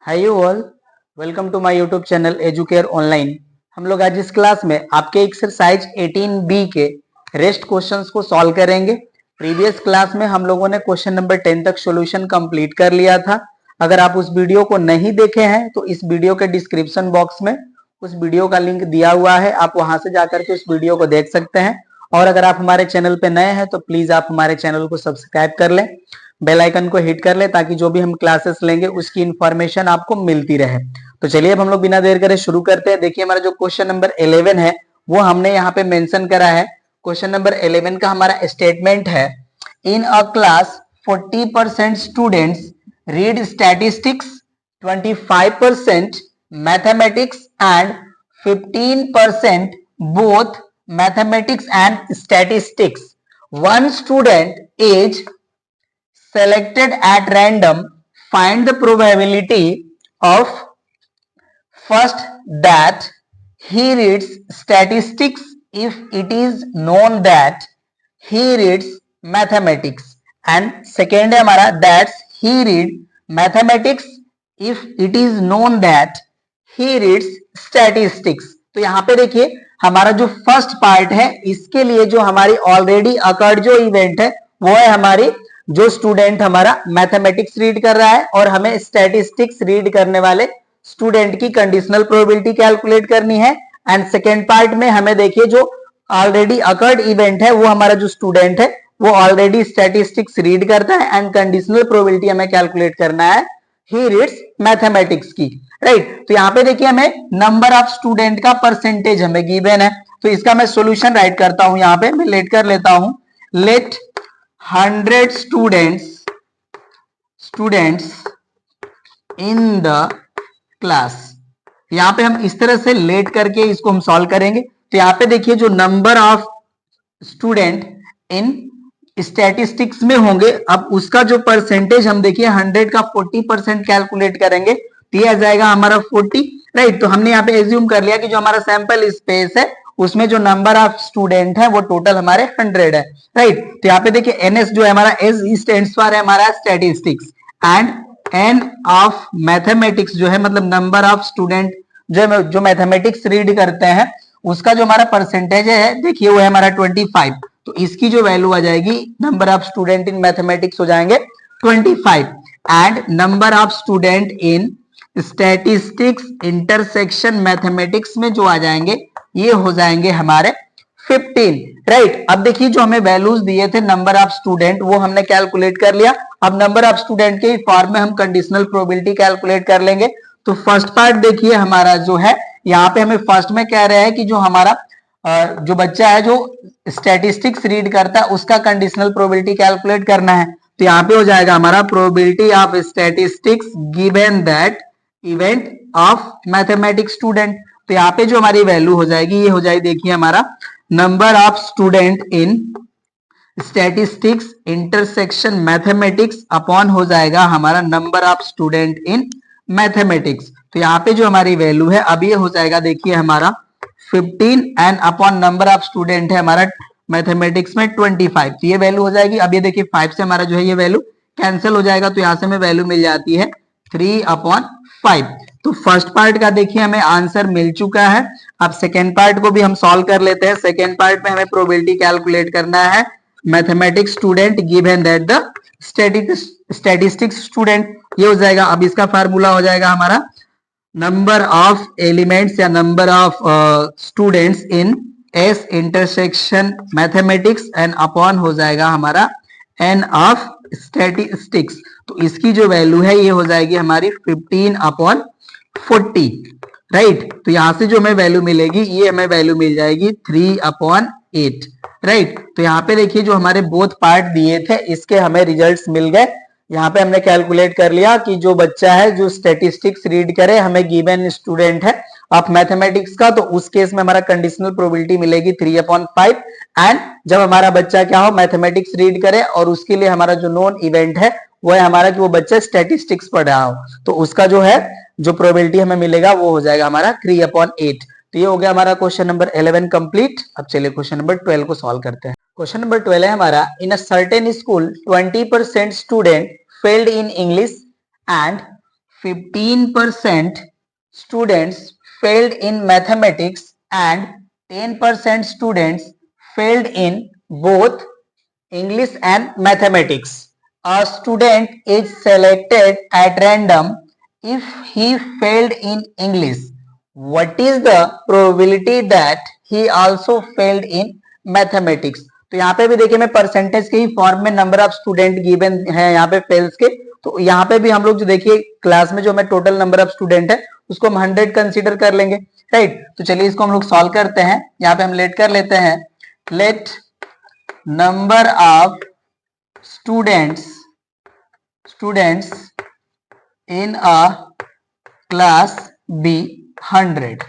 Hi you all, welcome to my YouTube channel Educare online. हम लोग आज इस क्लास में आपके एक्सरसाइज 18B के रेस्ट क्वेश्चंस को सॉल्व करेंगे। प्रीवियस क्लास में हम लोगों ने क्वेश्चन नंबर 10 तक सॉल्यूशन कंप्लीट कर लिया था। अगर आप उस वीडियो को नहीं देखे हैं तो इस वीडियो के डिस्क्रिप्शन बॉक्स में उस वीडियो का लिंक दिया हुआ है, आप वहां से जाकर के उस वीडियो को देख सकते हैं। और अगर आप हमारे चैनल पे नए हैं तो प्लीज आप हमारे चैनल को सब्सक्राइब कर लें, बेल आइकन को हिट कर ले ताकि जो भी हम क्लासेस लेंगे उसकी इंफॉर्मेशन आपको मिलती रहे। तो चलिए अब हम लोग बिना देर करे शुरू करते हैं। देखिए हमारा जो क्वेश्चन नंबर 11 है वो हमने यहाँ पे मेंशन करा है। क्वेश्चन नंबर 11 का हमारा स्टेटमेंट है, in a class 40% students read statistics, 25% mathematics and 15% both mathematics and statistics. One student is selected at random. Find the probability of first that he reads statistics if it is known that he reads mathematics, and second है हमारा that he read mathematics if it is known that he reads statistics। तो यहाँ पे देखिए हमारा जो first part है इसके लिए जो हमारी ऑलरेडी अकर्ड जो इवेंट है वो है हमारी जो स्टूडेंट हमारा मैथमेटिक्स रीड कर रहा है और हमें स्टैटिस्टिक्स रीड करने वाले स्टूडेंट की कंडीशनल प्रोबेबिलिटी कैलकुलेट करनी है। एंड सेकेंड पार्ट में हमें देखिए जो ऑलरेडी अकर्ड इवेंट है वो हमारा जो स्टूडेंट है वो ऑलरेडी स्टैटिस्टिक्स रीड करता है एंड कंडीशनल प्रोबेबिलिटी हमें कैलकुलेट करना है ही रीड्स मैथमेटिक्स की, राइट। तो यहाँ पे देखिए हमें नंबर ऑफ स्टूडेंट का परसेंटेज हमें गिवन है, तो इसका मैं सॉल्यूशन राइट करता हूं। यहाँ पे मैं लेट कर लेता हूं, let 100 students in the class. यहाँ पे हम इस तरह से लेट करके इसको हम सॉल्व करेंगे। तो यहाँ पे देखिए जो number of student in statistics में होंगे, अब उसका जो परसेंटेज हम देखिए 100 का 40% कैलकुलेट करेंगे तो ये आ जाएगा हमारा 40, राइट। तो हमने यहाँ पे एज्यूम कर लिया कि जो हमारा सैंपल स्पेस है उसमें जो नंबर ऑफ स्टूडेंट है वो टोटल हमारे 100 है, राइट। तो यहाँ पे देखिए एनएस जो है हमारा एस स्टैंड्स फॉर है हमारा statistics, and N of mathematics जो है मतलब नंबर ऑफ स्टूडेंट जो मैथमेटिक्स रीड करते हैं उसका जो हमारा परसेंटेज है देखिए वो है हमारा 25। तो इसकी जो वैल्यू आ जाएगी number of student in mathematics हो जाएंगे 25, and number of student in statistics intersection mathematics में जो आ जाएंगे ये हो जाएंगे हमारे 15, राइट। अब देखिए जो हमें वैल्यूज दिए थे नंबर ऑफ स्टूडेंट वो हमने कैलकुलेट कर लिया। अब नंबर ऑफ स्टूडेंट के फॉर्म में हम कंडीशनल प्रोबेबिलिटी कैलकुलेट कर लेंगे। तो फर्स्ट पार्ट देखिए हमारा जो है यहाँ पे हमें फर्स्ट में कह रहे हैं कि जो हमारा जो बच्चा है जो स्टैटिस्टिक्स रीड करता है उसका कंडीशनल प्रोबेबिलिटी कैलकुलेट करना है। तो यहाँ पे हो जाएगा हमारा probability of statistics given that event of mathematics student. तो यहाँ पे जो हमारी वैल्यू हो जाएगी ये हो जाएगी देखिए हमारा number of student in statistics intersection mathematics upon हो जाएगा हमारा number of student in mathematics. तो यहाँ पे जो हमारी वैल्यू है अब ये हो जाएगा देखिए हमारा 15 and upon number of student है हमारा मैथमेटिक्स में 25। तो ये वैल्यू हो जाएगी। अब ये देखिए 5 से हमारा जो है ये वैल्यू कैंसिल हो जाएगा, तो यहाँ से हमें वैल्यू मिल जाती है 3/5। तो फर्स्ट पार्ट का देखिए हमें आंसर मिल चुका है। अब सेकेंड पार्ट को भी हम सॉल्व कर लेते हैं। सेकेंड पार्ट में हमें प्रोबेबिलिटी कैलकुलेट करना है mathematics student given that the statistics student, ये हो जाएगा। अब इसका फार्मूला हो जाएगा हमारा नंबर ऑफ एलिमेंट्स या number of students in S intersection mathematics and upon हो जाएगा हमारा एन ऑफ स्टैटिस्टिक्स। तो इसकी जो वैल्यू है ये हो जाएगी हमारी 15/40, राइट। तो यहां से जो हमें वैल्यू मिलेगी ये हमें वैल्यू मिल जाएगी 3/8, राइट। तो यहाँ पे देखिए जो हमारे बोथ पार्ट दिए थे इसके हमें रिजल्ट्स मिल गए। यहाँ पे हमने कैलकुलेट कर लिया कि जो बच्चा है जो स्टैटिस्टिक्स रीड करे हमें गिवन स्टूडेंट है ऑफ मैथमेटिक्स का, तो उस केस में हमारा कंडीशनल प्रोबेबिलिटी मिलेगी 3/5। एंड जब हमारा बच्चा क्या हो मैथमेटिक्स रीड करे और उसके लिए हमारा जो नोन इवेंट है वो है हमारा कि वो बच्चा स्टैटिस्टिक्स पढ़ रहा हो, तो उसका जो है जो प्रोबेबिलिटी हमें मिलेगा वो हो जाएगा हमारा 3/8। तो ये हो गया हमारा क्वेश्चन नंबर 11 कंप्लीट। अब चलिए क्वेश्चन नंबर 12 को सॉल्व करते हैं। क्वेश्चन नंबर 12 है हमारा, in a certain school 20% student failed in English and 15% students failed in mathematics and 10% students failed in both English and mathematics. A student is selected at random. If he failed in English, what is the probability that he also failed in mathematics? तो यहाँ पे भी देखिए मैं percentage के ही form में number of student given है यहाँ पे फेल्स के, तो यहाँ पे भी हम लोग जो देखिए क्लास में जो हमें टोटल नंबर ऑफ स्टूडेंट है उसको हम 100 कंसीडर कर लेंगे, राइट। तो चलिए इसको हम लोग सॉल्व करते हैं। यहाँ पे हम लेट कर लेते हैं, let number of students in a class B 100,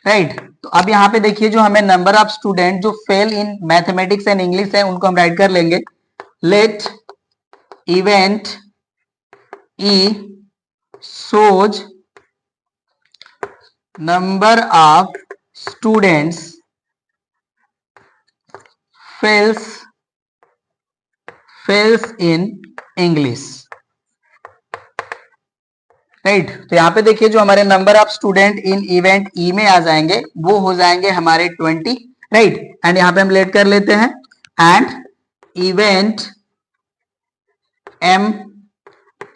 right. तो अब यहाँ पे देखिए जो हमें नंबर ऑफ स्टूडेंट जो fail in mathematics and English है उनको हम राइट कर लेंगे। Let event E shows number of students fails in English, right. तो यहाँ पे देखिए जो हमारे number of student in event E में आ जाएंगे वो हो जाएंगे हमारे 20, राइट। एंड यहाँ पे हम लेट कर लेते हैं, and event M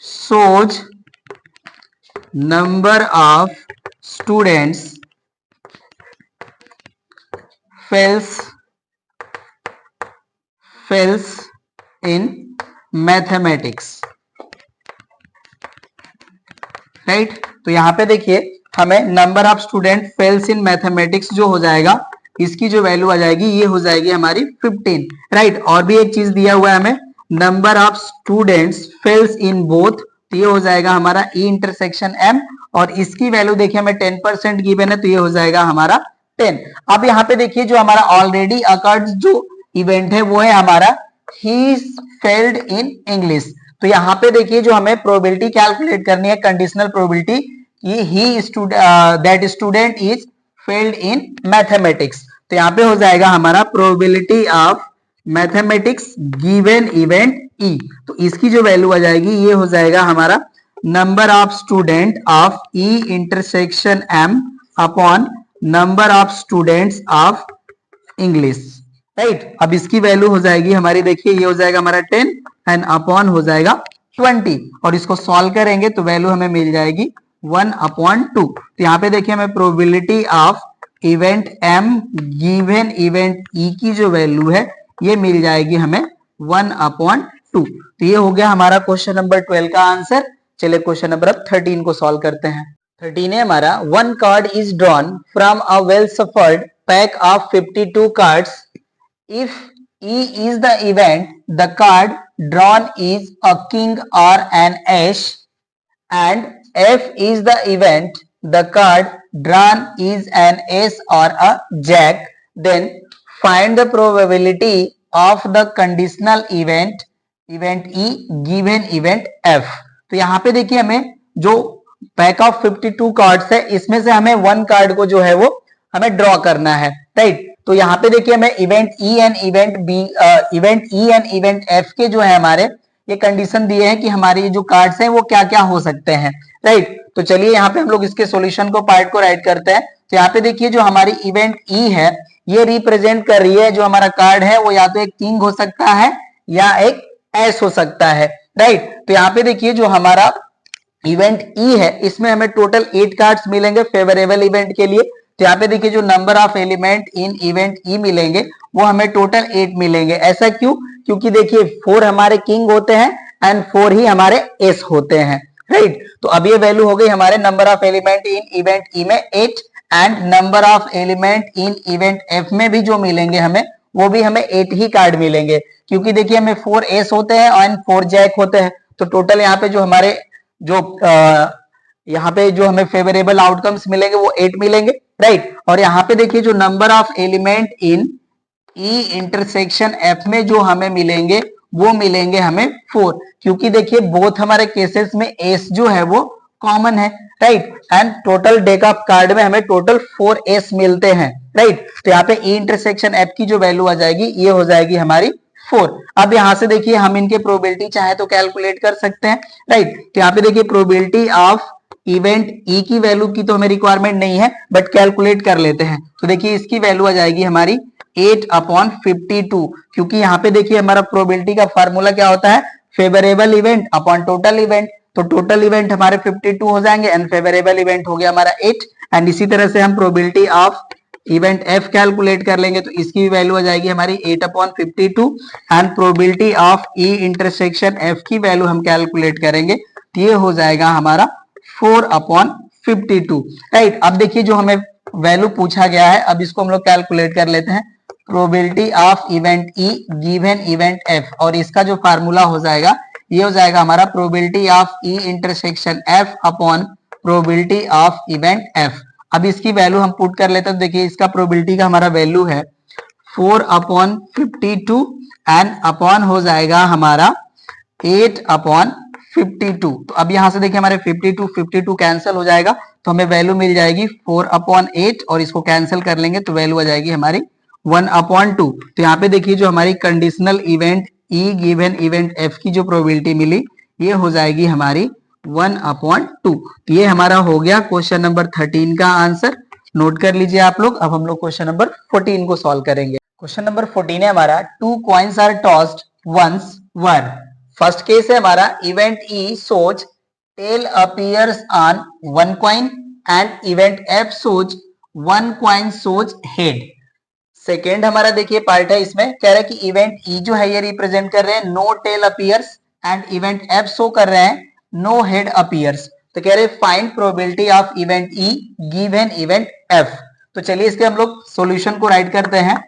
shows number of students fails in mathematics, right. तो यहाँ पे देखिए हमें number of student fails in mathematics जो हो जाएगा इसकी जो वैल्यू आ जाएगी ये हो जाएगी हमारी 15, राइट। और भी एक चीज दिया हुआ है हमें, number of students fails in both, तो ये हो जाएगा हमारा ई इंटरसेक्शन एम, और इसकी वैल्यू देखिए हमें 10% गिवन है तो ये हो जाएगा हमारा 10। अब यहाँ पे देखिए जो हमारा ऑलरेडी अकर्ड जो इवेंट है वो है हमारा ही फेल्ड इन इंग्लिश। तो यहाँ पे देखिए जो हमें प्रोबेबिलिटी कैलकुलेट करनी है, conditional probability, he that student is failed in mathematics. तो यहाँ पे हो जाएगा हमारा probability of mathematics given event E, तो इसकी जो वैल्यू आ जाएगी ये हो जाएगा हमारा number of student of E intersection M upon number of students of English, right. अब इसकी वैल्यू हो जाएगी हमारी, देखिए ये हो जाएगा हमारा 10 एंड अपॉन हो जाएगा 20, और इसको सॉल्व करेंगे तो वैल्यू हमें मिल जाएगी 1/2। तो यहाँ पे देखिए हमें probability of event M given event E की जो वैल्यू है ये मिल जाएगी हमें 1/2। तो ये हो गया हमारा क्वेश्चन नंबर 12 का आंसर। चलिए क्वेश्चन नंबर 13 को सॉल्व करते हैं। 13 है हमारा, one card is drawn from a well suffered pack of 52 cards. If E is the event, the card drawn is a king or an ace, and F is the event, the card drawn is an ace or a jack. Then find the probability of the conditional event E given event F। तो यहाँ पे देखिए हमें जो pack of 52 cards है इसमें से हमें वन कार्ड को जो है वो हमें ड्रॉ करना है, राइट। तो यहाँ पे देखिए हमें event E and event B, event E and event F के जो है हमारे ये कंडीशन दिए हैं कि हमारे जो कार्ड्स हैं वो क्या क्या हो सकते हैं, राइट। तो चलिए यहाँ पे हम लोग इसके सॉल्यूशन को पार्ट को राइट करते हैं। तो यहाँ पे देखिए जो हमारी इवेंट ई है ये रिप्रेजेंट कर रही है जो हमारा कार्ड है वो या तो एक किंग हो सकता है या एक एस हो सकता है, राइट। तो यहाँ पे देखिए जो हमारा इवेंट ई है इसमें हमें टोटल 8 कार्ड्स मिलेंगे फेवरेबल इवेंट के लिए। तो यहाँ पे देखिए जो number of element in event ई मिलेंगे वो हमें टोटल 8 मिलेंगे। ऐसा क्यों? क्योंकि देखिए 4 हमारे किंग होते हैं एंड 4 ही हमारे एस होते हैं, राइट। तो अब ये वैल्यू हो गई हमारे number of element in event E में 8 and number of element in event F में भी जो मिलेंगे हमें वो भी हमें 8 ही कार्ड मिलेंगे, क्योंकि देखिए हमें 4 एस होते हैं एंड 4 जैक होते हैं। तो टोटल यहाँ पे जो हमारे जो यहाँ पे जो हमें फेवरेबल आउटकम्स मिलेंगे वो 8 मिलेंगे, राइट। और यहाँ पे देखिए जो number of element in E intersection F में जो हमें मिलेंगे वो मिलेंगे हमें 4, क्योंकि देखिए बोथ हमारे केसेस में एस जो है वो कॉमन है, right. And total deck of card में हमें टोटल 4 एस मिलते हैं, राइट। तो यहाँ पे ई इंटरसेक्शन एफ की जो वैल्यू आ जाएगी ये हो जाएगी हमारी 4। अब यहाँ से देखिए हम इनके प्रोबेबिलिटी चाहे तो कैलकुलेट कर सकते हैं, राइट। तो यहाँ पे देखिए प्रोबेबिलिटी ऑफ इवेंट ई की वैल्यू की तो हमें रिक्वायरमेंट नहीं है, बट कैलकुलेट कर लेते हैं। तो देखिए इसकी वैल्यू आ जाएगी हमारी 8/52, क्योंकि यहाँ पे देखिए हमारा प्रोबेबिलिटी का फार्मूला क्या होता है, favourable event upon total event. तो टोटल इवेंट हमारे 52 हो जाएंगे एंड फेवरेबल इवेंट हो गया हमारा 8। एंड इसी तरह से हम probability of event F calculate कर लेंगे, तो इसकी वैल्यू आ जाएगी हमारी 8/52 and probability of E intersection F की वैल्यू हम कैलकुलेट करेंगे, तो ये हो जाएगा हमारा 4/52, राइट। अब देखिए जो हमें वैल्यू पूछा गया है, अब इसको हम लोग कैलकुलेट कर लेते हैं। Probability of event E given event F, और इसका जो फार्मूला हो जाएगा ये हो जाएगा हमारा probability of E intersection F upon probability of event F. अब इसकी वैल्यू हम पुट कर लेते हैं, तो देखिए इसका प्रोबेबिलिटी का हमारा वैल्यू है 4/52 एंड अपॉन हो जाएगा हमारा 8/52। तो अब यहां से देखिए हमारे 52 कैंसिल हो जाएगा, तो हमें वैल्यू मिल जाएगी 4/8 और इसको कैंसिल कर लेंगे तो वैल्यू आ जाएगी हमारी 1/2। तो यहाँ पे देखिए जो हमारी conditional event E given event F की जो प्रोबेबिलिटी मिली ये हो जाएगी हमारी 1/2। तो ये हमारा हो गया क्वेश्चन नंबर 13 का आंसर। नोट कर लीजिए आप लोग। अब हम लोग क्वेश्चन नंबर 14 को सॉल्व करेंगे। क्वेश्चन नंबर 14 है हमारा, 2 coins are tossed once where. First case है हमारा, event E such tail appears on 1 coin and event F such 1 coin सोच हेड। सेकेंड हमारा देखिए पार्ट है, इसमें कह रहा है कि इवेंट ई जो है ये रिप्रेजेंट कर रहे हैं no tail appears and event F show कर रहे हैं नो हेड अपीयर्स। तो कह रहे हैं find probability of event E given event F. तो चलिए इसके हम लोग सॉल्यूशन को राइट करते हैं।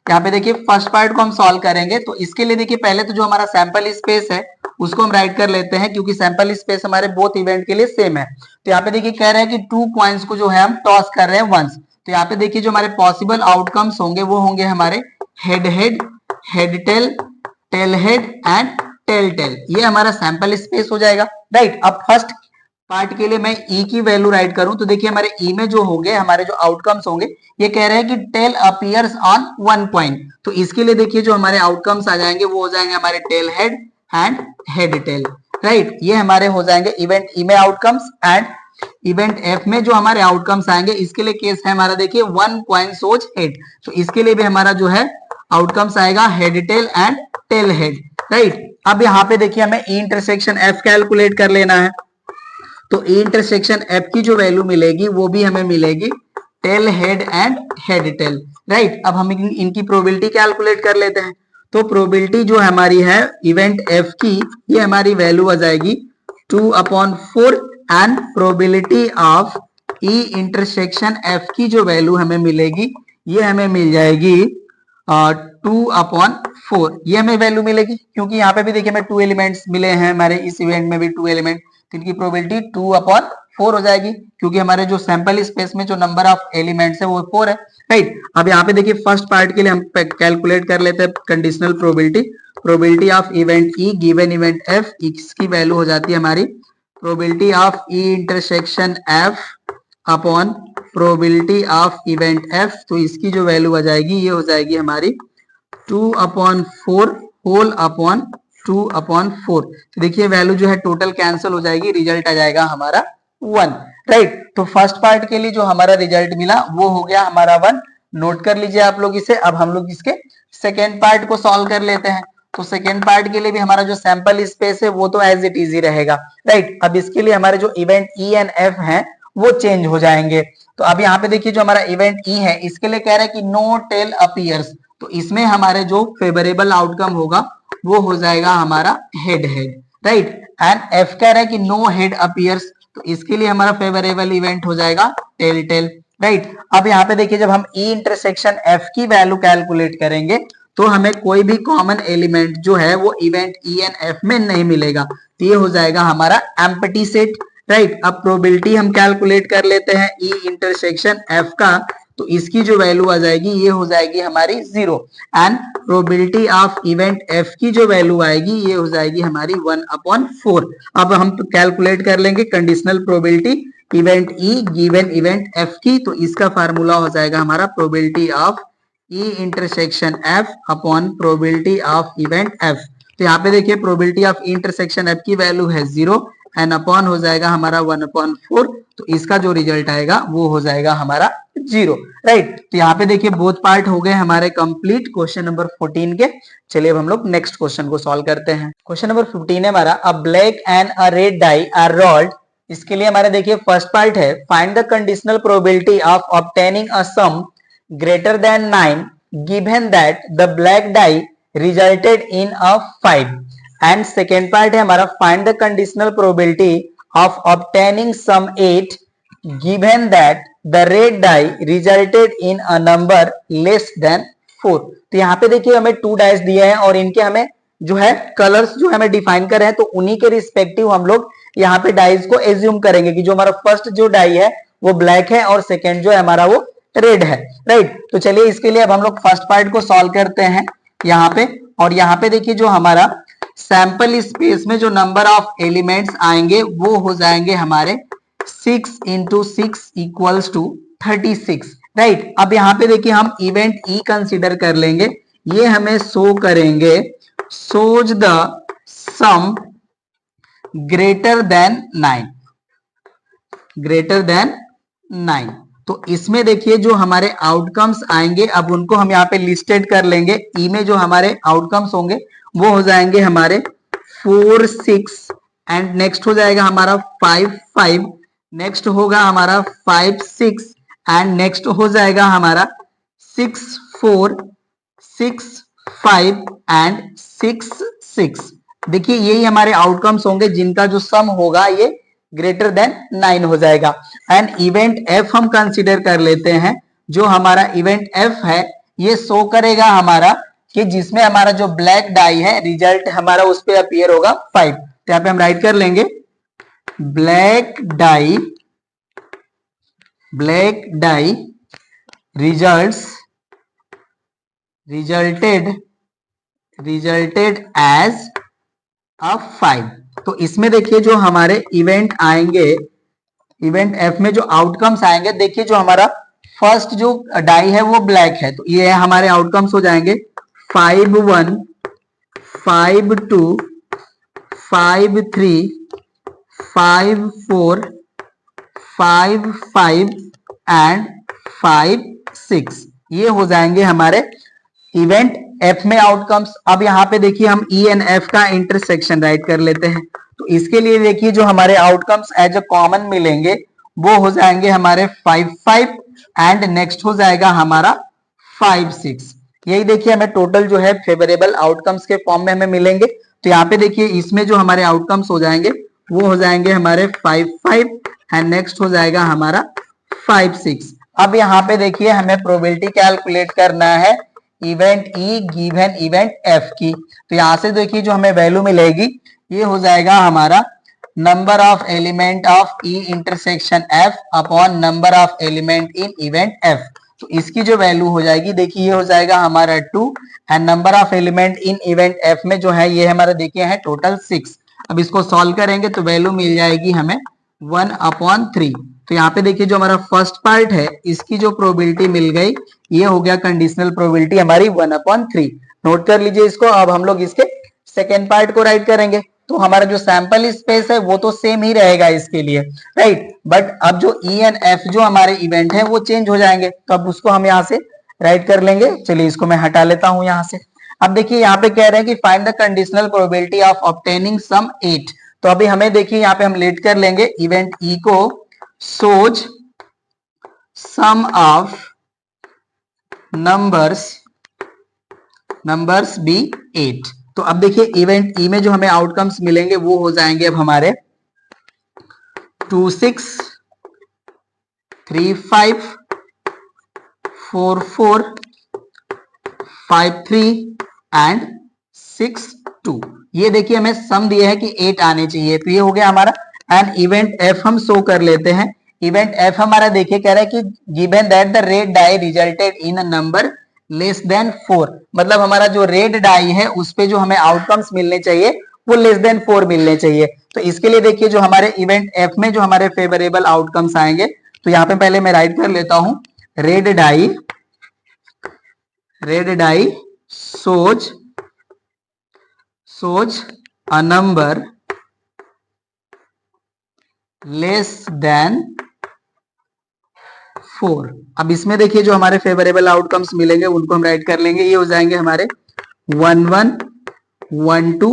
यहाँ पे देखिए फर्स्ट पार्ट को हम सॉल्व करेंगे, तो इसके लिए देखिए पहले तो जो हमारा सैंपल स्पेस है उसको हम राइट कर लेते हैं, क्योंकि सैंपल स्पेस हमारे बोथ इवेंट के लिए सेम है। तो यहाँ पे देखिए कह रहे हैं कि 2 coins को जो है हम टॉस कर रहे हैं वंस। तो यहाँ पे देखिए जो हमारे पॉसिबल आउटकम्स होंगे वो होंगे हमारे head head, head tail, tail head and tail tail. ये हमारा सैंपल स्पेस हो जाएगा, राइट। अब फर्स्ट पार्ट के लिए मैं ई की वैल्यू राइट करूं, तो देखिए हमारे ई में जो होंगे हमारे जो आउटकम्स होंगे ये कह रहे हैं कि टेल अपीयर्स ऑन 1 coin। तो इसके लिए देखिए जो हमारे आउटकम्स आ जाएंगे वो हो जाएंगे हमारे tell head and head tail, right. ये हमारे हो जाएंगे इवेंट ई में आउटकम्स। एंड इवेंट एफ में जो हमारे आउटकम्स आएंगे इसके लिए केस है हमारा देखिए 1 coin सोच हेड। तो इसके लिए भी हमारा जो है आउटकम्स आएगा head tail and tail head, right. अब यहाँ पे देखिए हमें ई इंटरसेक्शन एफ कैलकुलेट कर लेना है। तो ई इंटरसेक्शन एफ की जो वैल्यू मिलेगी वो भी हमें मिलेगी tell head and head tail, right. अब हम इनकी प्रोबेबिलिटी कैलकुलेट कर लेते हैं। तो प्रोबेबिलिटी जो हमारी है इवेंट एफ की ये हमारी वैल्यू आ जाएगी 2/4 and probability of E intersection F की जो वैल्यू हमें मिलेगी ये हमें मिल जाएगी 2/4। ये हमें वैल्यू मिलेगी क्योंकि यहाँ पे भी देखिए हमें 2 एलिमेंट्स मिले हैं, हमारे इस इवेंट में भी 2 एलिमेंट, तो इनकी प्रोबेबिलिटी 2/4 हो जाएगी, क्योंकि हमारे जो सैंपल स्पेस में जो नंबर ऑफ एलिमेंट्स है वो 4 है, राइट। अब यहाँ पे देखिए फर्स्ट पार्ट के लिए हम कैलकुलेट कर लेते हैं conditional probability. Probability of event E given event F, इसकी वैल्यू हो जाती है हमारी probability of E intersection F upon probability of event F. तो इसकी जो वैल्यू आ जाएगी ये हो जाएगी हमारी 2/4 होल अपॉन 2/4। तो देखिए वैल्यू जो है टोटल कैंसिल हो जाएगी, रिजल्ट आ जाएगा हमारा 1, राइट। तो फर्स्ट पार्ट के लिए जो हमारा रिजल्ट मिला वो हो गया हमारा 1। नोट कर लीजिए आप लोग इसे। अब हम लोग इसके सेकेंड पार्ट को सॉल्व कर लेते हैं। तो सेकेंड पार्ट के लिए भी हमारा जो सैंपल स्पेस है वो तो एज इट इज ही रहेगा, राइट। अब इसके लिए हमारे जो इवेंट ई एंड एफ हैं वो चेंज हो जाएंगे। तो अब यहाँ पे देखिए जो हमारा इवेंट ई है इसके लिए कह रहा है कि नो टेल अपीयर्स। तो इसमें हमारे जो फेवरेबल आउटकम होगा वो हो जाएगा हमारा head head, right. And F कह रहा है कि नो हेड अपीयर्स, तो इसके लिए हमारा फेवरेबल इवेंट हो जाएगा टेल टेल, राइट। अब यहाँ पे देखिए जब हम ई इंटरसेक्शन एफ की वैल्यू कैलकुलेट करेंगे तो हमें कोई भी कॉमन एलिमेंट जो है वो इवेंट ई एंड एफ में नहीं मिलेगा, तो ये हो जाएगा हमारा एम्प्टी सेट, राइट। अब प्रोबेबिलिटी हम कैलकुलेट कर लेते हैं ई इंटरसेक्शन एफ का, तो इसकी जो वैल्यू आ जाएगी ये हो जाएगी हमारी 0। And probability of event F की जो वैल्यू आएगी ये हो जाएगी हमारी 1/4। अब हम कैलकुलेट कर लेंगे conditional probability event E given event F की, तो इसका फार्मूला हो जाएगा हमारा probability of E intersection F upon probability of event F. तो यहाँ पे देखिए प्रोबेबिलिटी ऑफ इंटरसेक्शन एफ की वैल्यू है 0 एंड अपॉन हो जाएगा हमारा 1/4। तो इसका जो रिजल्ट आएगा वो हो जाएगा हमारा 0, राइट। तो यहाँ पे देखिए बोथ पार्ट हो गए हमारे कंप्लीट क्वेश्चन नंबर 14 के। चलिए अब हम लोग नेक्स्ट क्वेश्चन को सॉल्व करते हैं। क्वेश्चन नंबर 15 है हमारा, a black and a red die are rolled. इसके लिए हमारा देखिए फर्स्ट पार्ट है, find the conditional probability of obtaining a sum greater than 9 given that the black die resulted in a 5, and second part है हमारा, find the conditional probability of obtaining sum 8 given that the red die resulted in a number less than 4। तो यहाँ पे देखिए हमें 2 dice दिए हैं और इनके हमें जो है कलर्स जो हमें डिफाइन कर रहे हैं, तो उन्हीं के रिस्पेक्टिव हम लोग यहाँ पे डाइस को एज्यूम करेंगे कि जो हमारा फर्स्ट जो डाई है वो ब्लैक है और सेकेंड जो है हमारा वो रेड है, राइट। तो चलिए इसके लिए अब हम लोग फर्स्ट पार्ट को सॉल्व करते हैं यहाँ पे। और यहाँ पे देखिए जो हमारा सैंपल स्पेस में जो नंबर ऑफ एलिमेंट्स आएंगे वो हो जाएंगे हमारे 6 इंटू 6 इक्वल्स टू 36, राइट। अब यहाँ पे देखिए हम इवेंट ई कंसिडर कर लेंगे, ये हमें शो करेंगे shows the sum greater than 9, greater than 9। तो इसमें देखिए जो हमारे आउटकम्स आएंगे अब उनको हम यहाँ पे लिस्टेड कर लेंगे। ई में जो हमारे आउटकम्स होंगे वो हो जाएंगे हमारे 4 6 एंड नेक्स्ट हो जाएगा हमारा 5 5, नेक्स्ट होगा हमारा 5 6 एंड नेक्स्ट हो जाएगा हमारा 6 4 6 5 एंड 6 6। देखिए यही हमारे आउटकम्स होंगे जिनका जो सम होगा ये ग्रेटर देन 9 हो जाएगा। एंड इवेंट एफ हम कंसीडर कर लेते हैं, जो हमारा इवेंट एफ है ये शो करेगा हमारा कि जिसमें हमारा जो ब्लैक डाई है रिजल्ट हमारा उस पे अपीयर होगा 5। तो यहाँ पे हम राइट कर लेंगे black die resulted as a 5। तो इसमें देखिए जो हमारे इवेंट आएंगे, इवेंट एफ में जो आउटकम्स आएंगे, देखिए जो हमारा फर्स्ट जो डाई है वो ब्लैक है, तो ये हमारे आउटकम्स हो जाएंगे 5 1 5 2 5 3 5 4 5 5 एंड 5 6। ये हो जाएंगे हमारे इवेंट एफ में आउटकम्स। अब यहाँ पे देखिए हम ई एंड एफ का इंटरसेक्शन राइट कर लेते हैं। तो इसके लिए देखिए जो हमारे आउटकम्स एज अ कॉमन मिलेंगे वो हो जाएंगे हमारे 5 5 एंड नेक्स्ट हो जाएगा हमारा 5 6। यही देखिए हमें टोटल जो है फेवरेबल आउटकम्स के फॉर्म में हमें मिलेंगे। तो यहाँ पे देखिए इसमें जो हमारे आउटकम्स हो जाएंगे वो हो जाएंगे हमारे 5 5 एंड नेक्स्ट हो जाएगा हमारा 5 6। अब यहाँ पे देखिए हमें प्रोबेबिलिटी कैलकुलेट करना है event E given event F की। तो यहाँ से देखिए जो हमें वैल्यू मिलेगी ये हो जाएगा हमारा number of element of E intersection F upon number of element in event F. तो इसकी जो वैल्यू हो जाएगी देखिए ये हो जाएगा हमारा 2 and number of element in event F में जो है ये हमारा देखिए है टोटल 6। अब इसको सॉल्व करेंगे तो वैल्यू मिल जाएगी हमें 1/3। तो यहाँ पे देखिए जो हमारा फर्स्ट पार्ट है इसकी जो प्रोबेबिलिटी मिल गई ये हो गया कंडीशनल प्रोबेबिलिटी हमारी 1/3। नोट कर लीजिए इसको। अब हम लोग इसके सेकेंड पार्ट को राइट करेंगे, तो हमारा जो सैंपल स्पेस है वो तो सेम ही रहेगा इसके लिए, राइट। बट अब जो ई एंड एफ जो हमारे इवेंट है वो चेंज हो जाएंगे, तो अब उसको हम यहाँ से राइट कर लेंगे। चलिए इसको मैं हटा लेता हूं यहाँ से। अब देखिए यहाँ पे कह रहे हैं कि find the conditional probability of obtaining sum 8। तो अभी हमें देखिए यहाँ पे हम लेट कर लेंगे इवेंट ई को shows sum of numbers be 8। तो अब देखिए इवेंट ई में जो हमें आउटकम्स मिलेंगे वो हो जाएंगे अब हमारे 2 6 3 5 4 4 5 3 एंड 6 2। ये देखिए हमें सम दिया है कि 8 आने चाहिए, तो ये हो गया हमारा। एंड इवेंट एफ हम शो कर लेते हैं। इवेंट एफ हमारा देखिए कह रहा है कि given that the red die resulted in a number less than 4, मतलब हमारा जो रेड डाई है उस पे जो हमें आउटकम्स मिलने चाहिए वो लेस देन 4 मिलने चाहिए। तो इसके लिए देखिए जो हमारे इवेंट एफ में जो हमारे फेवरेबल आउटकम्स आएंगे, तो यहाँ पे पहले मैं राइट कर लेता हूं red die shows a number less than 4। अब इसमें देखिए जो हमारे फेवरेबल आउटकम्स मिलेंगे उनको हम राइट कर लेंगे। ये हो जाएंगे हमारे 1 1 1 2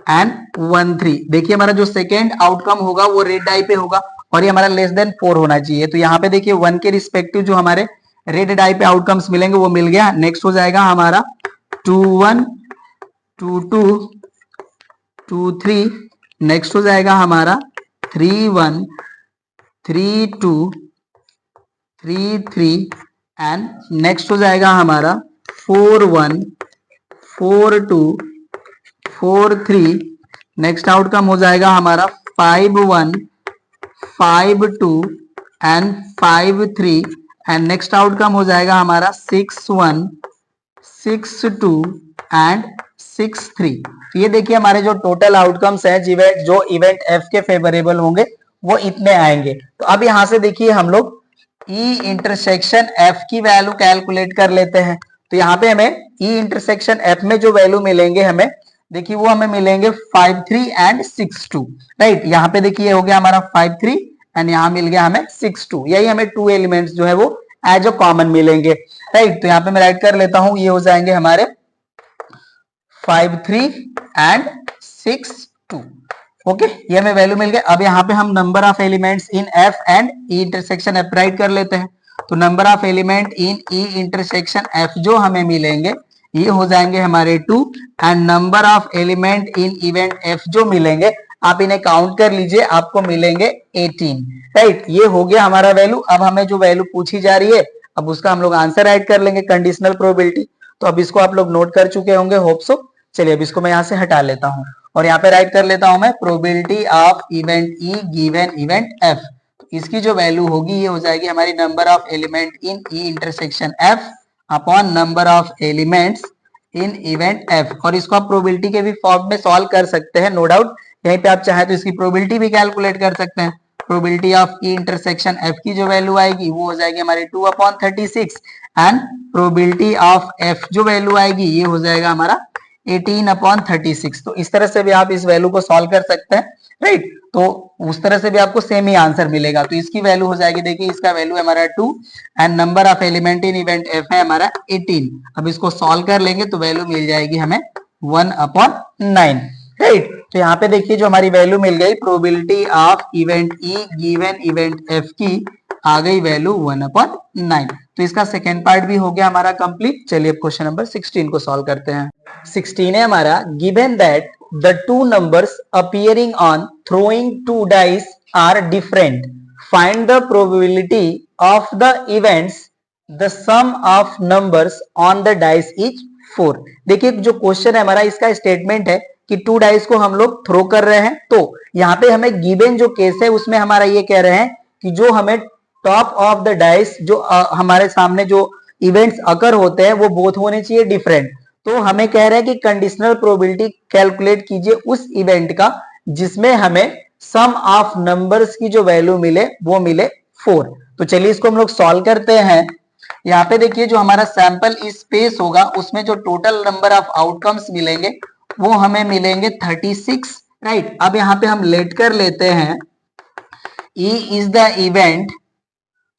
एंड 1 3। देखिए हमारा जो सेकेंड आउटकम होगा वो रेड डाई पे होगा और ये हमारा लेस देन 4 होना चाहिए। तो यहाँ पे देखिए 1 के रिस्पेक्टिव जो हमारे रेड डाई पे आउटकम्स मिलेंगे वो मिल गया। नेक्स्ट हो जाएगा हमारा 2 1 2 2 2 3। नेक्स्ट हो जाएगा हमारा 3 1 3 2 3 3 एंड नेक्स्ट हो जाएगा हमारा 4 1 4 2 4 3। नेक्स्ट आउटकम हो जाएगा हमारा 5 1 5 2 एंड 5 3 एंड नेक्स्ट आउटकम हो जाएगा हमारा 6 1 6 2 एंड 6 3। तो ये देखिए हमारे जो टोटल आउटकम्स है जो इवेंट एफ के फेवरेबल होंगे वो इतने आएंगे। तो अब यहां से देखिए हम लोग ई इंटरसेक्शन एफ की वैल्यू कैलकुलेट कर लेते हैं। तो यहाँ पे हमें ई इंटरसेक्शन एफ में जो वैल्यू मिलेंगे हमें, देखिए वो हमें मिलेंगे 5 3 एंड 6 2। राइट, यहाँ पे देखिए हो गया हमारा 5 3 एंड यहाँ मिल गया हमें 6 2। यही हमें 2 एलिमेंट्स जो है वो एज अ कॉमन मिलेंगे। राइट, तो यहाँ पे मैं राइट कर लेता हूं, ये हो जाएंगे हमारे 5 3 एंड 6 2। ओके, ये हमें वैल्यू मिल गया। अब यहाँ पे हम number of elements in F and E intersection F right कर लेते हैं। तो number of element in E intersection F जो हमें मिलेंगे ये हो जाएंगे हमारे 2 and number of element in event F जो मिलेंगे आप इन्हें काउंट कर लीजिए, आपको मिलेंगे 18। राइट, ये हो गया हमारा वैल्यू। अब हमें जो वैल्यू पूछी जा रही है अब उसका हम लोग आंसर राइट कर लेंगे, कंडीशनल प्रोबेबिलिटी। तो अब इसको आप लोग नोट कर चुके होंगे, होप सो। चलिए अब इसको मैं यहाँ से हटा लेता हूँ और यहाँ पे राइट कर लेता हूं मैं probability of event E given event F. इसकी जो वैल्यू होगी ये हो जाएगी हमारी number of element in E intersection F upon number of elements in event F. और इसको आप प्रोबेबिलिटी के भी फॉर्म में सॉल्व कर सकते हैं, नो डाउट। यहीं पे आप चाहे तो इसकी प्रोबेबिलिटी भी कैलकुलेट कर सकते हैं। Probability of E intersection F की जो वैल्यू आएगी वो हो जाएगी हमारी 2/36 एंड प्रोबेबिलिटी ऑफ एफ जो वैल्यू आएगी ये हो जाएगा हमारा 18/36। तो इस तरह से भी आप इस वैल्यू को सॉल्व कर सकते हैं। राइट, तो उस तरह से भी आपको सेम ही आंसर मिलेगा। तो इसकी वैल्यू हो जाएगी, देखिए इसका वैल्यू है हमारा 2 and number of element in event F है हमारा 18। अब इसको सॉल्व कर लेंगे तो वैल्यू मिल जाएगी हमें 1/9। राइट, तो यहाँ पे देखिए जो हमारी वैल्यू मिल गई probability of event E given event F की आ गई वैल्यू 1/9। तो इसका सेकेंड पार्ट भी हो गया हमारा कंप्लीट। चलिए अब क्वेश्चन नंबर 16 को सॉल्व करते हैं। 16 है हमारा, given that the two numbers appearing on throwing two dice are different, find the probability of the events the sum of numbers on the dice is 4। देखिए जो क्वेश्चन है हमारा इसका स्टेटमेंट है कि टू डाइस को हम लोग थ्रो कर रहे हैं। तो यहाँ पे हमें गिवन जो केस है उसमें हमारा ये कह रहे हैं कि जो हमें टॉप ऑफ द डाइस जो हमारे सामने जो इवेंट्स अकर होते हैं वो बोथ होने चाहिए डिफरेंट। तो हमें कह रहे हैं कि कंडीशनल प्रोबेबिलिटी कैलकुलेट कीजिए उस इवेंट का जिसमें हमें सम ऑफ नंबर्स की जो वैल्यू मिले वो मिले 4। तो चलिए इसको हम लोग सॉल्व करते हैं। यहाँ पे देखिए जो हमारा सैंपल स्पेस होगा उसमें जो टोटल नंबर ऑफ आउटकम्स मिलेंगे वो हमें मिलेंगे 36। राइट, अब यहाँ पे हम लेट कर लेते हैं E is the event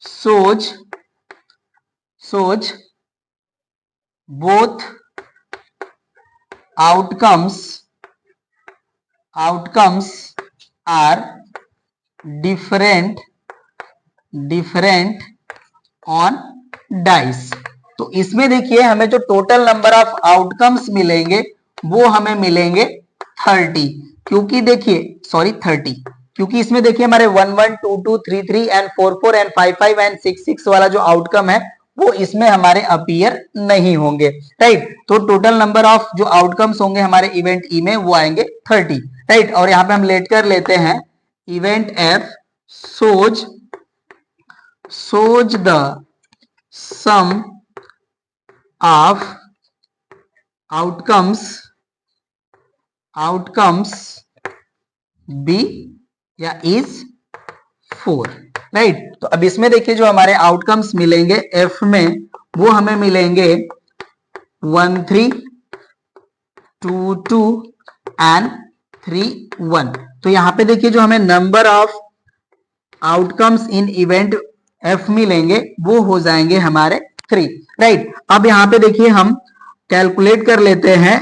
shows both outcomes are different on dice। तो इसमें देखिए हमें जो टोटल नंबर ऑफ आउटकम्स मिलेंगे वो हमें मिलेंगे 30, क्योंकि देखिए 30, क्योंकि इसमें देखिए हमारे 1 1 2 2 3 3 एंड 4 4 एंड 5 5 एंड 6 6 वाला जो आउटकम है वो इसमें हमारे अपीयर नहीं होंगे। राइट, तो टोटल नंबर ऑफ जो आउटकम्स होंगे हमारे इवेंट ई में वो आएंगे 30। राइट, और यहाँ पे हम लेट कर लेते हैं event F shows the sum of outcomes be या इज 4। राइट, तो अब इसमें देखिए जो हमारे आउटकम्स मिलेंगे एफ में वो हमें मिलेंगे 1 3 2 2 एंड 3 1। तो यहाँ पे देखिए जो हमें number of outcomes in event F मिलेंगे वो हो जाएंगे हमारे 3, राइट। अब यहाँ पे देखिए हम कैलकुलेट कर लेते हैं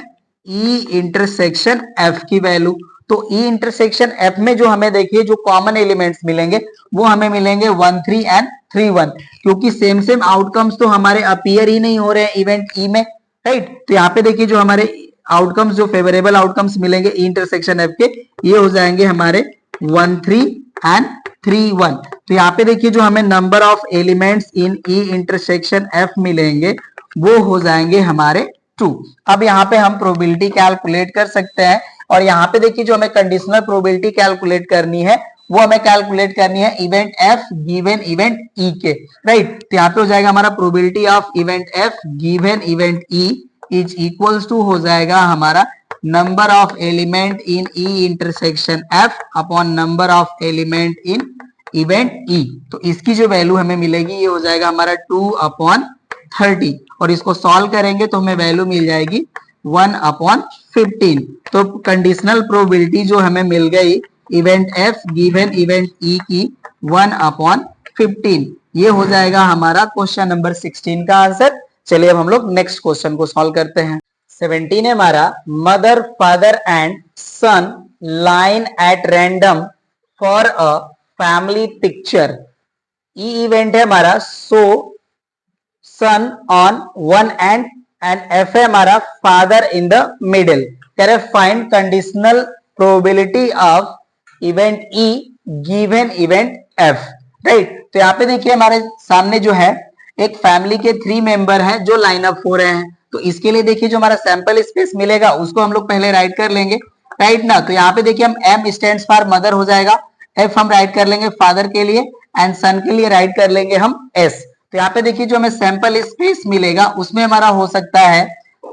ई इंटरसेक्शन एफ की वैल्यू। तो ई इंटरसेक्शन एफ में जो हमें देखिए जो कॉमन एलिमेंट्स मिलेंगे वो हमें मिलेंगे 1 3 एंड 3 1, क्योंकि सेम सेम आउटकम्स तो हमारे अपीयर ही नहीं हो रहे हैं इवेंट ई में, राइट। तो यहाँ पे देखिए जो हमारे आउटकम्स जो फेवरेबल आउटकम्स मिलेंगे ई इंटरसेक्शन एफ के, ये हो जाएंगे हमारे 1 3 एंड 3 1। तो यहाँ पे देखिए जो हमें number of elements in E intersection F मिलेंगे वो हो जाएंगे हमारे 2। अब यहाँ पे हम प्रोबेबिलिटी कैलकुलेट कर सकते हैं, और यहाँ पे देखिए जो हमें कंडीशनल प्रोबेबिलिटी कैलकुलेट करनी है वो हमें कैलकुलेट करनी है event F given event E के, राइट। तो यहाँ पे हो जाएगा हमारा probability of event F given event E is equals to हो जाएगा हमारा number of element in E intersection F upon number of element in event E. तो इसकी जो वैल्यू हमें मिलेगी ये हो जाएगा हमारा 2/30, और इसको सॉल्व करेंगे तो हमें वैल्यू मिल जाएगी 1/15। तो कंडीशनल प्रोबेबिलिटी जो हमें मिल गई event F given event E की 1/15, ये हो जाएगा हमारा क्वेश्चन नंबर 16 का आंसर। चलिए अब हम लोग नेक्स्ट क्वेश्चन को सॉल्व करते हैं। 17 है हमारा, mother father and son line at random for a family picture. E event है हमारा so son on one end F है हमारा फादर इन द मिडिल। कह रहे find conditional probability of event E given event F, right. तो यहाँ पे देखिए हमारे सामने जो है एक फैमिली के 3 मेंबर हैं जो लाइन अप हो रहे हैं। तो इसके लिए देखिए जो हमारा सैंपल स्पेस मिलेगा उसको हम लोग पहले राइट कर लेंगे, राइट ना। तो यहाँ पे देखिए हम एम स्टैंड्स फॉर मदर हो जाएगा, एफ हम राइट कर लेंगे फादर के लिए, एंड सन के लिए राइट कर लेंगे हम एस। तो यहाँ पे देखिए जो हमें सैंपल स्पेस मिलेगा उसमें हमारा हो सकता है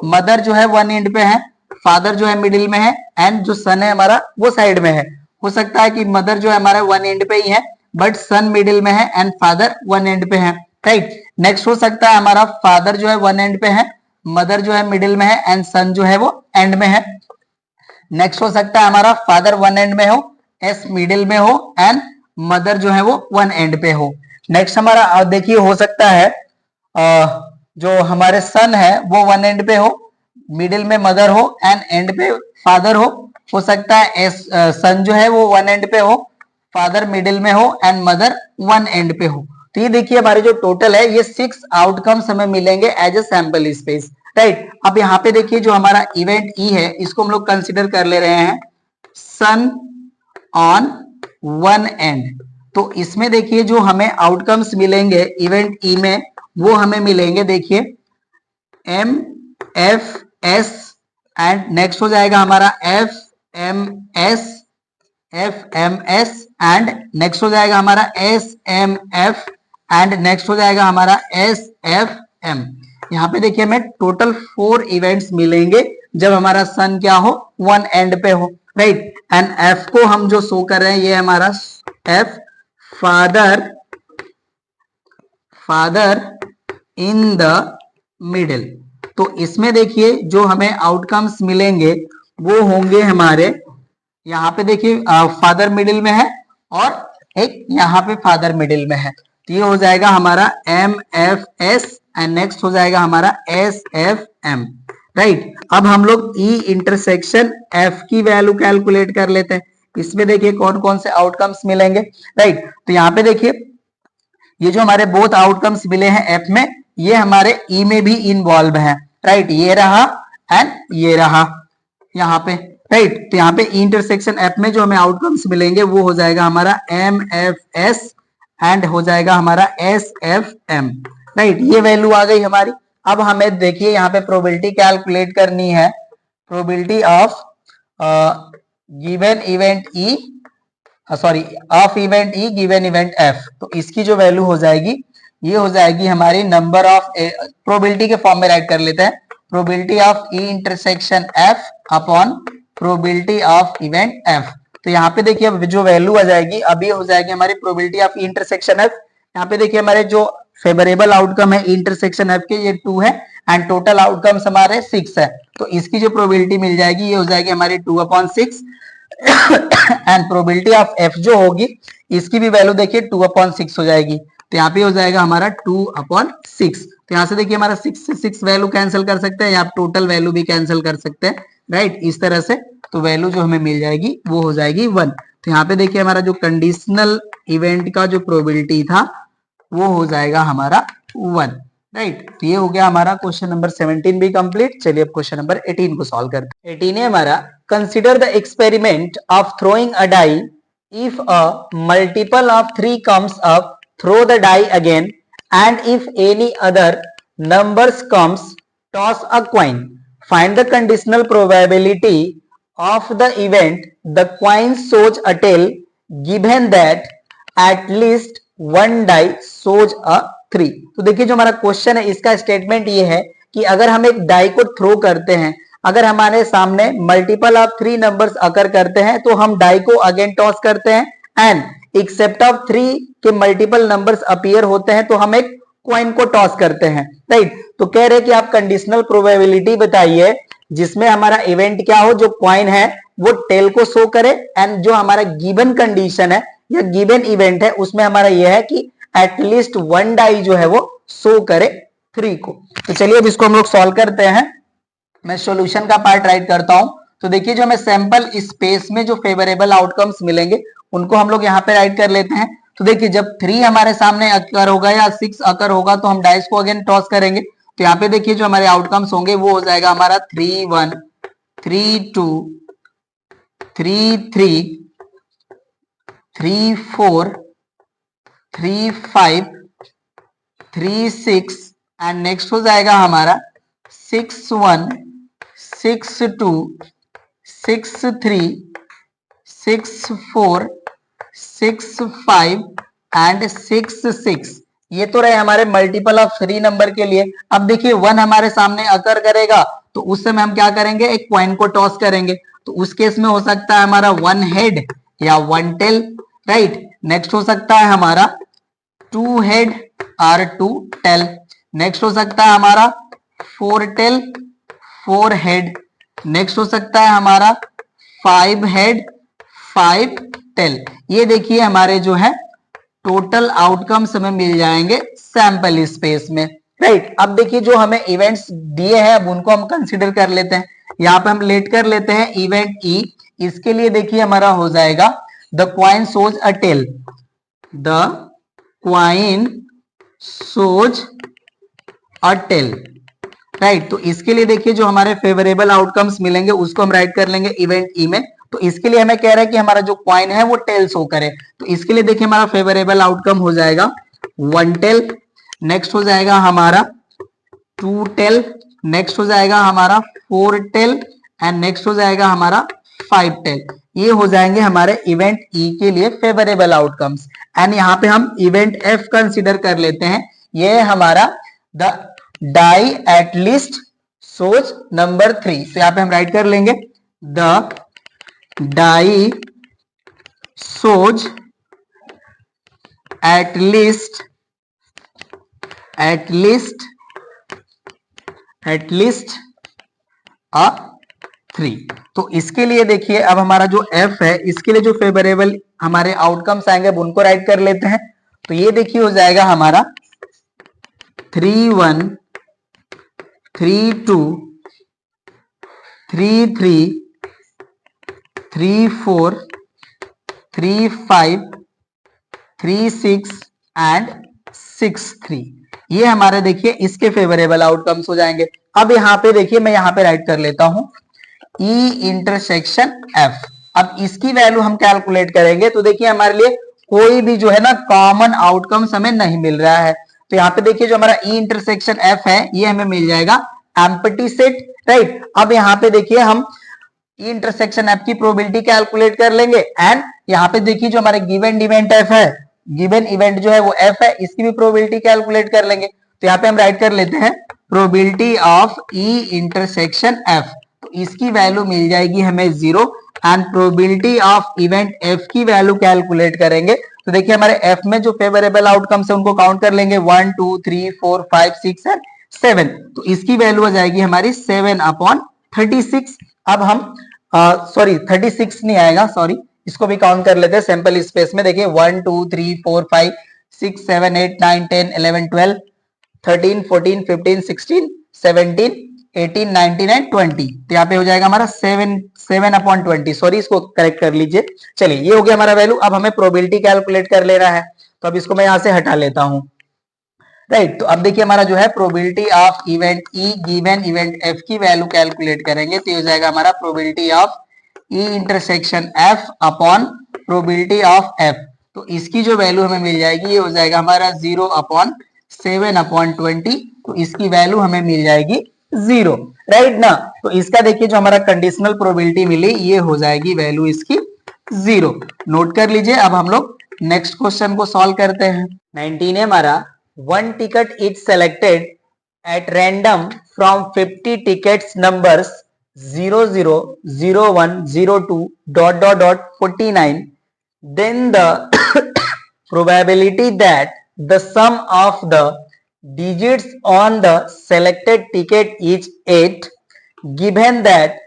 मदर जो है वन एंड पे है, फादर जो है मिडिल में है, एंड जो सन है हमारा वो साइड में है। हो सकता है कि मदर जो है हमारा वन एंड पे ही है बट सन मिडिल में है एंड फादर वन एंड पे है, राइट। नेक्स्ट हो सकता है हमारा फादर जो है वन एंड पे है, मदर जो है मिडिल में है एंड सन जो है वो एंड में है। नेक्स्ट हो सकता है हमारा फादर वन एंड में हो, एस मिडिल में हो एंड मदर जो है वो वन एंड पे हो। नेक्स्ट हमारा देखिए हो सकता है जो हमारे सन है वो वन एंड पे हो, मिडिल में मदर हो एंड एंड पे फादर हो सकता है एस सन जो है वो वन एंड पे हो, फादर मिडिल में हो एंड मदर वन एंड पे हो। तो ये देखिए हमारे जो टोटल है ये 6 आउटकम्स हमें मिलेंगे as a sample space, right. अब यहाँ पे देखिए जो हमारा इवेंट ई है इसको हम लोग कंसिडर कर ले रहे हैं सन ऑन वन एंड। तो इसमें देखिए जो हमें आउटकम्स मिलेंगे इवेंट ई में वो हमें मिलेंगे देखिए M F S and next हो जाएगा हमारा F M S and next हो जाएगा हमारा S M F and next हो जाएगा हमारा एस एफ एम। यहाँ पे देखिए हमें टोटल 4 इवेंट्स मिलेंगे जब हमारा सन क्या हो वन एंड पे हो, राइट। एंड एफ को हम जो शो कर रहे हैं ये हमारा F father in the middle. तो इसमें देखिए जो हमें आउटकम्स मिलेंगे वो होंगे हमारे यहाँ पे देखिए फादर मिडिल में है और एक यहाँ पे फादर मिडिल में है। तो ये हो जाएगा हमारा M F S and next हो जाएगा हमारा एस एफ एम, राइट। अब हम लोग ई इंटरसेक्शन एफ की वैल्यू कैलकुलेट कर लेते हैं। इसमें देखिए कौन कौन से आउटकम्स मिलेंगे, राइट। तो यहाँ पे देखिए ये जो हमारे बोथ आउटकम्स मिले हैं एफ में ये हमारे ई में भी इन्वॉल्व है, राइट। ये रहा एंड ये रहा यहाँ पे, राइट। तो यहाँ पे इंटरसेक्शन एफ में जो हमें आउटकम्स मिलेंगे वो हो जाएगा हमारा एम एफ एस एंड हो जाएगा हमारा एस एफ एम, राइट। ये वैल्यू आ गई हमारी। अब हमें देखिए यहाँ पे प्रोबेबिलिटी कैलकुलेट करनी है, probability of given event E sorry of event E given event F. तो इसकी जो वैल्यू हो जाएगी ये हो जाएगी हमारी नंबर ऑफ प्रोबेबिलिटी के फॉर्म में राइट कर लेते हैं, probability of E intersection F upon probability of event F. तो यहाँ पे देखिए अब जो वैल्यू आ जाएगी अब ये हो जाएगी हमारी probability of E intersection F. यहाँ पे देखिए हमारे जो फेवरेबल आउटकम है इंटरसेक्शन एफ के ये 2 है एंड टोटल आउटकम्स हमारे 6 है। तो इसकी जो प्रोबेबिलिटी मिल जाएगी ये हो जाएगी हमारी 2/6 एंड प्रोबेबिलिटी ऑफ एफ जो होगी इसकी भी वैल्यू देखिए 2/6 हो जाएगी, तो यहाँ पे हो जाएगा हमारा 2/6। तो यहाँ से देखिए हमारा 6 से 6 वैल्यू कैंसिल कर सकते हैं, या आप टोटल वैल्यू भी कैंसिल कर सकते हैं, राइट, इस तरह से। तो वैल्यू जो हमें मिल जाएगी वो हो जाएगी 1। तो यहाँ पे देखिए हमारा जो कंडीशनल इवेंट का जो प्रोबेबिलिटी था वो हो जाएगा हमारा 1, राइट। तो ये हो गया हमारा क्वेश्चन नंबर 17 भी कंप्लीट। चलिए अब क्वेश्चन नंबर 18 को सॉल्व करते हैं। 18 है हमारा, consider the experiment of throwing a die, if a multiple of 3 comes up, throw the die again, and if any other numbers comes, toss a coin. Find the conditional probability of the event the coin shows a tail, given that at least one die shows a 3। तो देखिए जो हमारा question है इसका statement ये है कि अगर हम एक डाई को थ्रो करते हैं, अगर हमारे सामने मल्टीपल ऑफ 3 नंबर्स अकर करते हैं तो हम डाई को अगेन टॉस करते हैं, एंड एक्सेप्ट ऑफ 3 के मल्टीपल नंबर्स अपीयर होते हैं तो हम एक कॉइन को टॉस करते हैं, राइट। तो कह रहे कि आप कंडीशनल प्रोबेबिलिटी बताइए जिसमें हमारा इवेंट क्या हो, जो कॉइन है वो टेल को शो करे, एंड जो हमारा गिवन कंडीशन है या गिवन इवेंट है उसमें हमारा यह है कि एटलीस्ट वन डाई जो है वो शो करे 3 को। तो चलिए अब इसको हम लोग सॉल्व करते हैं। मैं सॉल्यूशन का पार्ट राइट करता हूं। तो देखिए जो हमें सैंपल स्पेस में जो फेवरेबल आउटकम्स मिलेंगे उनको हम लोग यहाँ पे राइट कर लेते हैं। तो देखिए जब 3 हमारे सामने अकर होगा या 6 अकर होगा तो हम डाइस को अगेन टॉस करेंगे। तो यहाँ पे देखिए जो हमारे आउटकम्स होंगे वो हो जाएगा हमारा 3-1, 3-2, 3-3, 3-4, 3-5, 3-6 एंड नेक्स्ट हो जाएगा हमारा 6-1, 6-2, 6-3, 6-4, 6-5 एंड 6-6। ये तो रहे हमारे मल्टीपल ऑफ 3 नंबर के लिए। अब देखिए 1 हमारे सामने अकर करेगा तो उस समय हम क्या करेंगे, एक कॉइन को टॉस करेंगे। तो उस केस में हो सकता है हमारा 1 हेड या 1 टेल, राइट। नेक्स्ट हो सकता है हमारा 2 हेड और 2 टेल। नेक्स्ट हो सकता है हमारा 4 टेल, 4 हेड। नेक्स्ट हो सकता है हमारा 5 हेड, 5 टेल। ये देखिए हमारे जो है टोटल आउटकम्स हमें मिल जाएंगे सैंपल स्पेस में, राइट। अब देखिए जो हमें इवेंट्स दिए हैं अब उनको हम कंसीडर कर लेते हैं। यहाँ पे हम लेट कर लेते हैं इवेंट ई। इसके लिए देखिए हमारा हो जाएगा the coin shows a tail, the coin shows a tail, right. तो इसके लिए देखिए जो हमारे फेवरेबल आउटकम्स मिलेंगे उसको हम राइट कर लेंगे इवेंट ई में। तो इसके लिए हमें कह रहा है कि हमारा जो क्वाइन है वो टेल शो करे। तो इसके लिए देखिए हमारा फेवरेबल आउटकम हो जाएगा 1 टेल। नेक्स्ट हो जाएगा हमारा 2 टेल। नेक्स्ट हो जाएगा हमारा 4 टेल एंड नेक्स्ट हो जाएगा हमारा 5 टेल। ये हो जाएंगे हमारे इवेंट ई के लिए फेवरेबल आउटकम्स। एंड यहाँ पे हम इवेंट एफ कंसिडर कर लेते हैं। ये हमारा the die at least shows number 3। तो यहाँ पे हम राइट कर लेंगे the die shows at least a 3। तो इसके लिए देखिए अब हमारा जो एफ है इसके लिए जो फेवरेबल हमारे आउटकम्स आएंगे उनको राइट कर लेते हैं। तो ये देखिए हो जाएगा हमारा 3-1, 3-2, 3-3, 3-4, 3-5, 3-6 एंड 6-3। ये हमारे देखिए इसके फेवरेबल आउटकम्स हो जाएंगे। अब यहाँ पे देखिए मैं यहाँ पे राइट कर लेता हूं ई इंटरसेक्शन एफ। अब इसकी वैल्यू हम कैलकुलेट करेंगे तो देखिए हमारे लिए कोई भी जो है ना कॉमन आउटकम्स हमें नहीं मिल रहा है। तो यहाँ पे देखिए जो हमारा ई इंटरसेक्शन एफ है ये हमें मिल जाएगा एम्प्टी सेट, राइट। अब यहाँ पे देखिए हम ई इंटरसेक्शन एफ की प्रोबेबिलिटी कैलकुलेट कर लेंगे। एंड यहाँ पे देखिए जो हमारे गिवन इवेंट एफ है, गिवन इवेंट जो है वो एफ है, इसकी भी प्रोबेबिलिटी कैलकुलेट कर लेंगे। तो यहाँ पे हम राइट कर लेते हैं probability of E intersection F. तो इसकी वैल्यू मिल जाएगी हमें 0 and probability of event F की वैल्यू कैलकुलेट करेंगे। तो देखिए हमारे एफ में जो फेवरेबल आउटकम्स है उनको काउंट कर लेंगे 1, 2, 3, 4, 5, 6 एंड 7। तो इसकी वैल्यू आ जाएगी हमारी 7/36। अब हम सॉरी 36 नहीं आएगा, सॉरी इसको भी काउंट कर लेते हैं सैंपल स्पेस में। देखिए 1 2 3 4 5 6 7 8 9 10 11 12 13 14 15 16 17 18 19 एंड 20। तो यहाँ पे हो जाएगा हमारा 7/20। सॉरी, इसको करेक्ट कर लीजिए। चलिए, ये हो गया हमारा वैल्यू। अब हमें प्रोबेबिलिटी कैलकुलेट कर लेना है, तो अब इसको मैं यहाँ से हटा लेता हूँ। राइट, तो अब देखिए हमारा जो है probability of event E given event F की वैल्यू कैलकुलेट करेंगे, तो ये हो जाएगा हमारा probability of E intersection F upon probability of F. तो इसकी जो वैल्यू हमें मिल जाएगी, ये हो जाएगा हमारा 0/7/20। तो इसकी वैल्यू हमें मिल जाएगी 0। राइट ना। तो इसका देखिए जो हमारा कंडीशनल प्रोबेबिलिटी मिली, ये हो जाएगी वैल्यू इसकी 0। नोट कर लीजिए। अब हम लोग नेक्स्ट क्वेश्चन को सॉल्व करते हैं। 19 है हमारा, one ticket is selected at random from 50 tickets numbers 00 01 02 ... 49. Then the probability that the sum of the digits on the selected ticket is 8, given that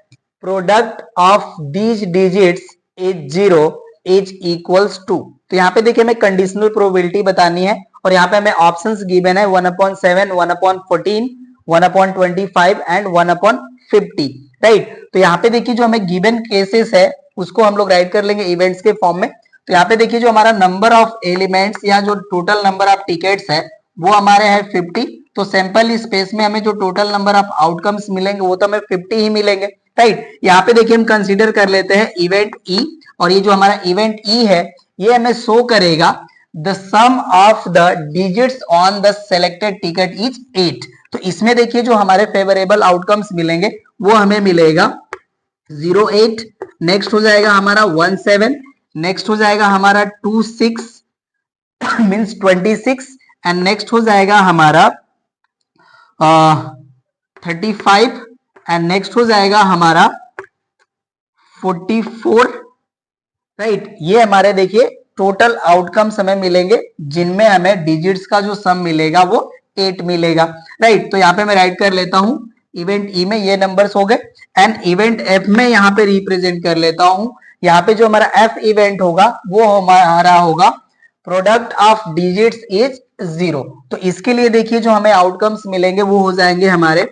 product of these digits is 0 is equals to। तो यहाँ पे देखिए हमें conditional probability बतानी है, और यहाँ पे हमें ऑप्शंस गिवन है 1/7, 1/14, 1/25 एंड 1/50। राइट, तो यहाँ पे देखिए जो हमें गिवन केसेस है उसको हम लोग राइट कर लेंगे इवेंट्स के फॉर्म में। तो यहाँ पे देखिए जो हमारा नंबर ऑफ एलिमेंट्स या जो टोटल नंबर ऑफ टिकट्स है वो हमारे है 50। तो सैंपल स्पेस में हमें जो टोटल नंबर ऑफ आउटकम्स मिलेंगे वो तो हमें 50 ही मिलेंगे। राइट, यहाँ पे देखिए हम कंसीडर कर लेते हैं इवेंट ई, और ये जो हमारा इवेंट ई है ये हमें शो करेगा the sum of the digits on the selected ticket is 8। तो इसमें देखिए जो हमारे फेवरेबल आउटकम्स मिलेंगे वो हमें मिलेगा 08, नेक्स्ट हो जाएगा हमारा 17, नेक्स्ट हो जाएगा हमारा 26 मींस 26, एंड नेक्स्ट हो जाएगा हमारा 35, एंड नेक्स्ट हो जाएगा हमारा 44। राइट, ये हमारे देखिए टोटल आउटकम्स हमें मिलेंगे जिनमें हमें डिजिट्स का जो सम मिलेगा वो 8 मिलेगा। राइट, तो यहाँ पे मैं राइट कर लेता हूं इवेंट ई में ये नंबर्स हो गए, एंड इवेंट एफ में यहाँ पे रिप्रेजेंट कर लेता हूं। यहाँ पे जो हमारा एफ इवेंट होगा वो हमारा होगा प्रोडक्ट ऑफ डिजिट्स इज 0। तो इसके लिए देखिए जो हमें आउटकम्स मिलेंगे वो हो जाएंगे हमारे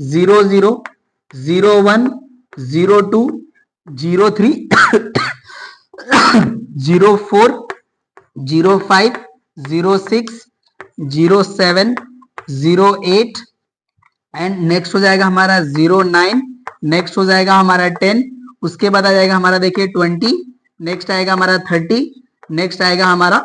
00 01 02 03 04 05 06 07 08, एंड नेक्स्ट हो जाएगा हमारा 09, नेक्स्ट हो जाएगा हमारा 10, उसके बाद आ जाएगा हमारा देखिए 20, नेक्स्ट आएगा हमारा 30, नेक्स्ट आएगा हमारा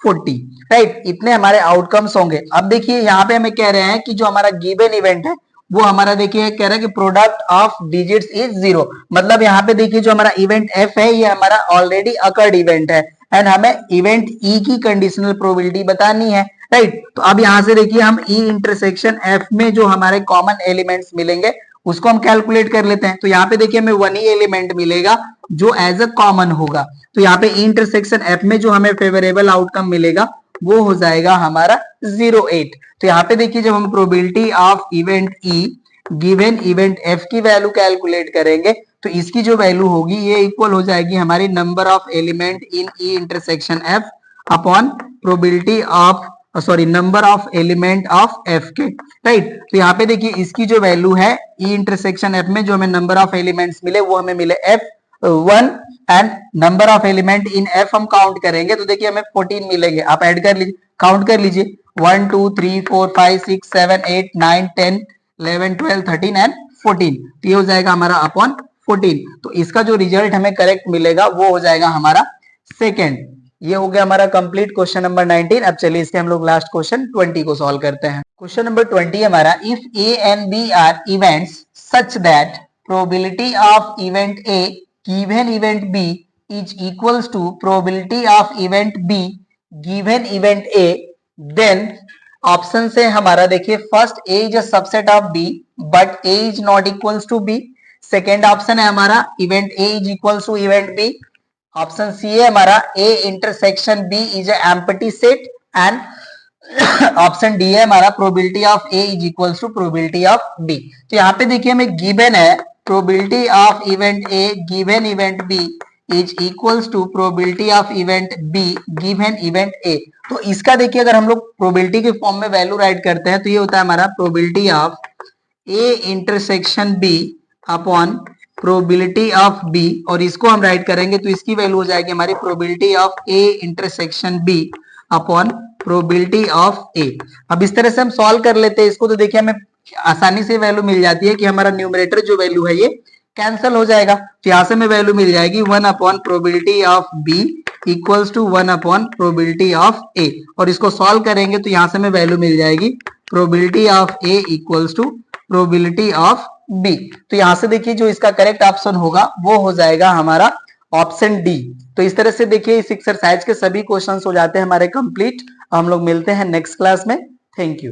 40। राइट, इतने हमारे आउटकम्स होंगे। अब देखिए यहाँ पे हमें कह रहे हैं कि जो हमारा गिवन इवेंट है वो हमारा देखिए कह रहा है कि प्रोडक्ट ऑफ डिजिट्स इज 0। मतलब यहाँ पे देखिए जो हमारा इवेंट एफ है ये हमारा ऑलरेडी अकर्ड इवेंट है, एंड हमें इवेंट ई की कंडीशनल प्रोबेबिलिटी बतानी है। राइट, तो अब यहाँ से देखिए हम ई इंटरसेक्शन एफ में जो हमारे कॉमन एलिमेंट्स मिलेंगे उसको हम कैलकुलेट कर लेते हैं। तो यहाँ पे देखिए हमें 1 ही एलिमेंट मिलेगा जो एज अ कॉमन होगा। तो यहाँ पे ई इंटरसेक्शन एफ में जो हमें फेवरेबल आउटकम मिलेगा वो हो जाएगा हमारा 08। तो यहाँ पे देखिए जब हम probability of event E given event F की वैल्यू कैलकुलेट करेंगे तो इसकी जो वैल्यू होगी ये इक्वल हो जाएगी हमारी number of element in E intersection F upon probability of number of element of F के। राइट, तो यहाँ पे देखिए इसकी जो वैल्यू है ई इंटरसेक्शन एफ में जो हमें नंबर ऑफ एलिमेंट्स मिले वो हमें मिले F1, and number of element in F हम काउंट करेंगे तो देखिए हमें 14 मिलेंगे। आप ऐड कर लीजिए, काउंट कर लीजिए 1 2 3 4 5 6 7 8 9 10 11 12 13 एंड 14। तो ये हो जाएगा हमारा अपॉन 14। तो इसका जो रिजल्ट हमें करेक्ट मिलेगा वो हो जाएगा हमारा सेकेंड। ये हो गया हमारा कंप्लीट क्वेश्चन नंबर 19। अब चलिए इसके हम लोग लास्ट क्वेश्चन 20 को सॉल्व करते हैं। क्वेश्चन नंबर 20 हमारा, if A and B are events such that probability of event A given event B is equals to probability of event B given event A, then option से हमारा देखिए first A is a subset of B but A is not equals to B. Second option है हमारा event A is equals to event B. Option C है हमारा A intersection B is empty set, and option D है हमारा probability of A is equals to probability of B. तो यहाँ पे देखिए हमें गिवन है probability of event A given event B is equals to probability of event B given event A. तो इसका देखिए अगर हम लोग प्रोबेबिलिटी के फॉर्म में वैल्यू राइट करते हैं तो ये होता है हमारा probability of A intersection B upon probability of B, और इसको हम राइट करेंगे तो इसकी वैल्यू हो जाएगी हमारी probability of A intersection B upon probability of A. अब इस तरह से हम सॉल्व कर लेते हैं इसको, तो देखिए हमें आसानी से वैल्यू मिल जाती है कि हमारा न्यूमरेटर जो वैल्यू है ये कैंसिल हो जाएगा। तो यहां से हमें वैल्यू मिल जाएगी 1 upon probability of B equals to 1 upon probability of A, और इसको सॉल्व करेंगे तो यहां से हमें वैल्यू मिल जाएगी probability of A equals to probability of B. तो यहां से देखिए जो इसका करेक्ट ऑप्शन होगा वो हो जाएगा हमारा ऑप्शन डी। तो इस तरह से देखिए इस एक्सरसाइज के सभी क्वेश्चंस हो जाते हैं हमारे कंप्लीट। हम लोग मिलते हैं नेक्स्ट क्लास में। Thank you.